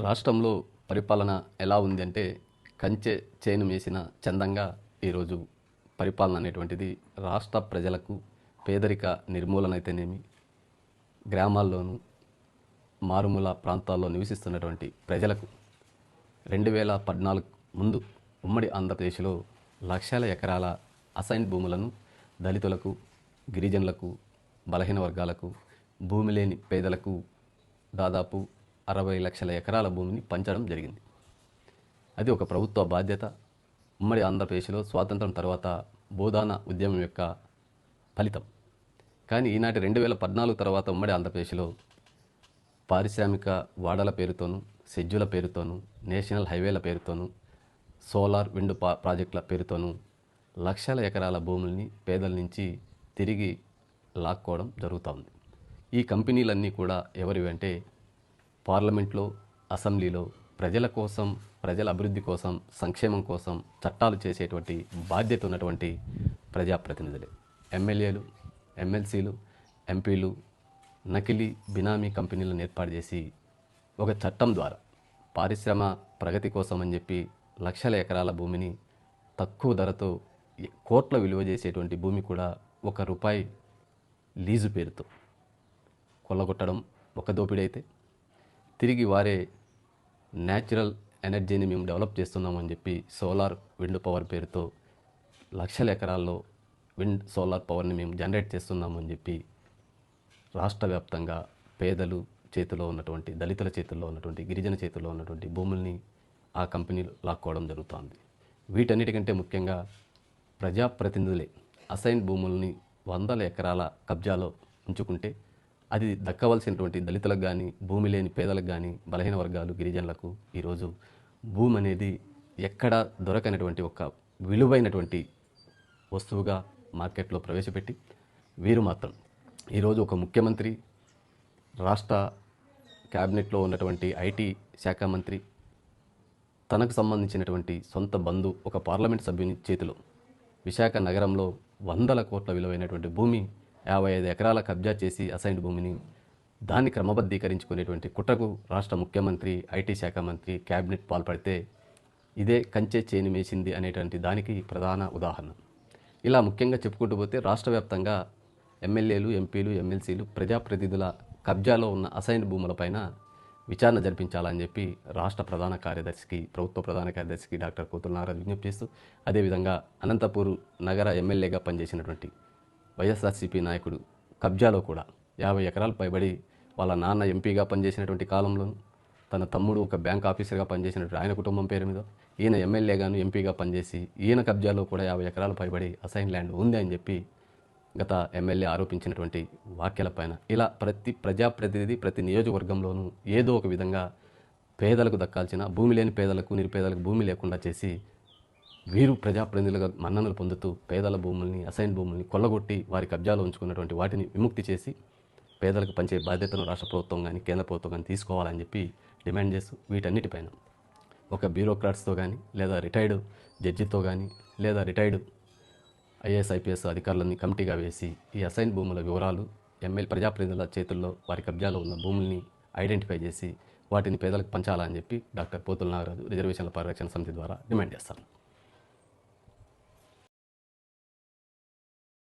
రాష్ట్రంలో పరిపాలన ఎలా ఉంది అంటే కంచె చేను మేసిన చందంగా ఈరోజు పరిపాలన అనేటువంటిది రాష్ట్ర ప్రజలకు పేదరిక నిర్మూలన అయితేనేమి, గ్రామాల్లోనూ మారుమూల ప్రాంతాల్లో నివసిస్తున్నటువంటి ప్రజలకు 2014 ముందు ఉమ్మడి ఆంధ్రప్రదేశ్లో లక్షల ఎకరాల అసైన్ భూములను దళితులకు, గిరిజనులకు, బలహీన వర్గాలకు, భూమి లేని పేదలకు దాదాపు 60 లక్షల ఎకరాల భూమిని పంచడం జరిగింది. అది ఒక ప్రభుత్వ బాధ్యత. ఉమ్మడి ఆంధ్రప్రదేశ్లో స్వాతంత్రం తర్వాత బోధాన ఉద్యమం యొక్క ఫలితం. కానీ ఈనాటి 2014 తర్వాత ఉమ్మడి ఆంధ్రప్రదేశ్లో పారిశ్రామిక వాడల పేరుతోనూ, సెజ్జుల పేరుతోనూ, నేషనల్ హైవేల పేరుతోనూ, సోలార్ విండ్ ప్రాజెక్టుల పేరుతోనూ లక్షల ఎకరాల భూముల్ని పేదల నుంచి తిరిగి లాక్కోవడం జరుగుతూ ఉంది. ఈ కంపెనీలన్నీ కూడా ఎవరివి అంటే పార్లమెంట్లో, అసెంబ్లీలో ప్రజల కోసం, ప్రజల అభివృద్ధి కోసం, సంక్షేమం కోసం చట్టాలు చేసేటువంటి బాధ్యత ఉన్నటువంటి ప్రజాప్రతినిధులే. ఎమ్మెల్యేలు, ఎమ్మెల్సీలు, ఎంపీలు నకిలీ బినామీ కంపెనీలను ఏర్పాటు చేసి ఒక చట్టం ద్వారా పారిశ్రమ ప్రగతి కోసం అని చెప్పి లక్షల ఎకరాల భూమిని తక్కువ ధరతో కోట్ల విలువ చేసేటువంటి భూమి కూడా ₹1 లీజు పేరుతో కొల్లగొట్టడం ఒక దోపిడీ అయితే, తిరిగి వారే న్యాచురల్ ఎనర్జీని మేము డెవలప్ చేస్తున్నామని చెప్పి సోలార్ విండ్ పవర్ పేరుతో లక్షల ఎకరాల్లో విండ్ సోలార్ పవర్ని మేము జనరేట్ చేస్తున్నామని చెప్పి రాష్ట్ర వ్యాప్తంగా పేదలు చేతిలో ఉన్నటువంటి, దళితుల చేతుల్లో ఉన్నటువంటి, గిరిజన చేతుల్లో ఉన్నటువంటి భూముల్ని ఆ కంపెనీలు లాక్కోవడం జరుగుతోంది. వీటన్నిటికంటే ముఖ్యంగా ప్రజాప్రతినిధులే అసైన్ భూముల్ని వందల ఎకరాల కబ్జాలో ఉంచుకుంటే అది దక్కవలసినటువంటి దళితులకు కానీ, భూమి లేని పేదలకు కానీ, బలహీన వర్గాలు, గిరిజనులకు ఈరోజు భూమి అనేది ఎక్కడా దొరకనటువంటి ఒక విలువైనటువంటి వస్తువుగా మార్కెట్లో ప్రవేశపెట్టి వీరు మాత్రం ఈరోజు ఒక ముఖ్యమంత్రి, రాష్ట్ర క్యాబినెట్లో ఉన్నటువంటి ఐటీ శాఖ మంత్రి, తనకు సంబంధించినటువంటి సొంత బంధు ఒక పార్లమెంట్ సభ్యుని చేతిలో విశాఖ నగరంలో వందల కోట్ల విలువైనటువంటి భూమి 55 ఎకరాల కబ్జా చేసి అసైన్డ్ భూమిని దాన్ని క్రమబద్ధీకరించుకునేటువంటి కుట్రకు రాష్ట్ర ముఖ్యమంత్రి, ఐటీ శాఖ మంత్రి, క్యాబినెట్ పాల్పడితే ఇదే కంచె చేని మేసింది అనేటువంటి దానికి ప్రధాన ఉదాహరణ. ఇలా ముఖ్యంగా చెప్పుకుంటూ పోతే రాష్ట్ర వ్యాప్తంగా ఎమ్మెల్యేలు, ఎంపీలు, ఎమ్మెల్సీలు ప్రజాప్రతినిధుల కబ్జాలో ఉన్న అసైన్డ్ భూములపైన విచారణ జరిపించాలని చెప్పి రాష్ట్ర ప్రధాన కార్యదర్శికి, ప్రభుత్వ ప్రధాన కార్యదర్శికి డాక్టర్ పోతుల నాగరాజు విజ్ఞప్తి చేస్తూ, అదేవిధంగా అనంతపూర్ నగర ఎమ్మెల్యేగా పనిచేసినటువంటి వైఎస్ఆర్సీపీ నాయకుడు కబ్జాలో కూడా 50 ఎకరాలు పైబడి వాళ్ళ నాన్న ఎంపీగా పనిచేసినటువంటి కాలంలోనూ, తన తమ్ముడు ఒక బ్యాంక్ ఆఫీసర్గా పనిచేసినటువంటి ఆయన కుటుంబం పేరు మీద, ఈయన ఎమ్మెల్యేగాను ఎంపీగా పనిచేసి ఈయన కబ్జాలో కూడా 50 ఎకరాలు పైబడి అసైన్ ల్యాండ్ ఉంది అని చెప్పి గత ఎమ్మెల్యే ఆరోపించినటువంటి వ్యాఖ్యలపైన ఇలా ప్రతి ప్రజాప్రతినిధి ప్రతి నియోజకవర్గంలోనూ ఏదో ఒక విధంగా పేదలకు దక్కాల్సిన, భూమి లేని పేదలకు, నిరుపేదలకు భూమి లేకుండా చేసి వీరు ప్రజాప్రతినిధులుగా మన్ననలు పొందుతూ పేదల భూముల్ని, అసైన్ భూముల్ని కొల్లగొట్టి వారి కబ్జాలో ఉంచుకున్నటువంటి వాటిని విముక్తి చేసి పేదలకు పంచే బాధ్యతను రాష్ట్ర ప్రభుత్వం కానీ, కేంద్ర ప్రభుత్వం కానీ తీసుకోవాలని చెప్పి డిమాండ్ చేస్తూ వీటన్నిటిపైన ఒక బ్యూరోక్రాట్స్తో కానీ, లేదా రిటైర్డ్ జడ్జితో కానీ, లేదా రిటైర్డ్ ఐఏఎస్, ఐపీఎస్ అధికారులని కమిటీగా వేసి ఈ అసైన్ భూముల వివరాలు ప్రజాప్రతినిధుల చేతుల్లో వారి కబ్జాలో ఉన్న భూముల్ని ఐడెంటిఫై చేసి వాటిని పేదలకు పంచాలని చెప్పి డాక్టర్ పోతుల నాగరాజు రిజర్వేషన్ల పరిరక్షణ సమితి ద్వారా డిమాండ్ చేస్తారు.